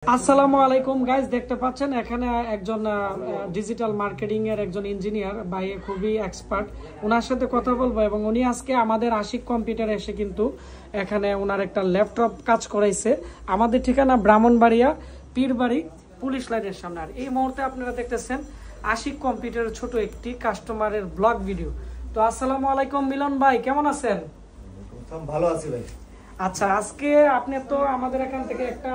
আসসালামু আলাইকুম গাইস, দেখতে পাচ্ছেন এখানে একজন ডিজিটাল মার্কেটিং এর একজন ইঞ্জিনিয়ার ভাই, খুবই এক্সপার্ট। ওনার সাথে কথা বলবো এবং উনি আজকে আমাদের আশিক কম্পিউটারে এসে কিন্তু এখানে ওনার একটা ল্যাপটপ কাজ করাইছে। আমাদের ঠিকানা ব্রাহ্মণবাড়িয়া পীরবাড়ি পুলিশ লাইনের সামনে। আর এই মুহূর্তে আপনারা দেখতেছেন আশিক কম্পিউটারের ছোট একটি কাস্টমারের ব্লগ ভিডিও। তো আসসালামু আলাইকুম মিলন ভাই, কেমন আছেন? ভালো আছি ভাই। আচ্ছা, আজকে আপনি তো আমাদের এখান থেকে একটা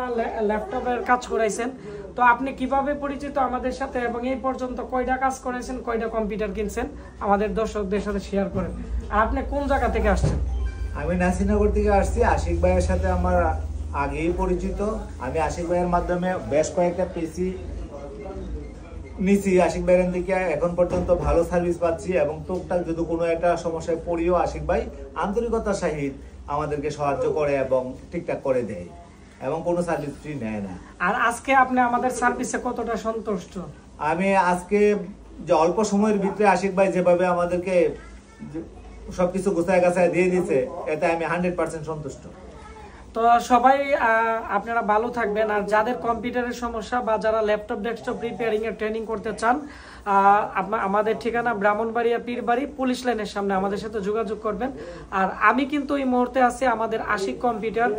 ল্যাপটপের কাজ করাইছেন, তো আপনি কিভাবে পরিচিত আমাদের সাথে এবং এই পর্যন্ত কয়টা কাজ করেছেন, কয়টা কম্পিউটার কিনছেন আমাদের দর্শকদের সাথে শেয়ার করেন। আর আপনি কোন জায়গা থেকে আসছেন? আমি নাসিরনগর থেকে আসছি। আশিক ভাইয়ের সাথে আমার আগেই পরিচিত। আমি আশিক ভাইয়ের মাধ্যমে বেশ কয়েকটা পিসি নিছি আশিক ভাইয়ের দিকে। এখন পর্যন্ত ভালো সার্ভিস পাচ্ছি এবং টুকটাক যদি কোনো একটা সমস্যায় পড়িও আশিক ভাই আন্তরিকতার সহিত আমাদেরকে সাহায্য করে এবং ঠিকঠাক করে দেয় এবং কোনো সার্ভিস ফ্রি নেয় না। আর আজকে আপনি আমাদের সার্ভিসে কতটা সন্তুষ্ট? আমি আজকে যে অল্প সময়ের ভিতরে আশিক ভাই যেভাবে আমাদেরকে সবকিছু গোছায় গাছায় দিয়ে দিচ্ছে, এতে আমি 100% সন্তুষ্ট। তো সবাই আপনারা ভালো থাকবেন। আর যাদের কম্পিউটারের সমস্যা বা যারা ল্যাপটপ ডেস্কটপ রিপেয়ারিং এর ট্রেনিং করতে চান, আমাদের ঠিকানা ব্রাহ্মণবাড়িয়া পীরবাড়ি পুলিশ লাইনের সামনে, আমাদের সাথে যোগাযোগ করবেন। আর আমি কিন্তু এই মুহূর্তে আছি আমাদের আশিক কম্পিউটার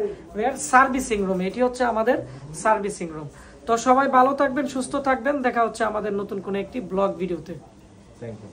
সার্ভিসিং রুম। এটি হচ্ছে আমাদের সার্ভিসিং রুম। তো সবাই ভালো থাকবেন, সুস্থ থাকবেন। দেখা হচ্ছে আমাদের নতুন কোনো একটি ব্লগ ভিডিওতে। Thank you.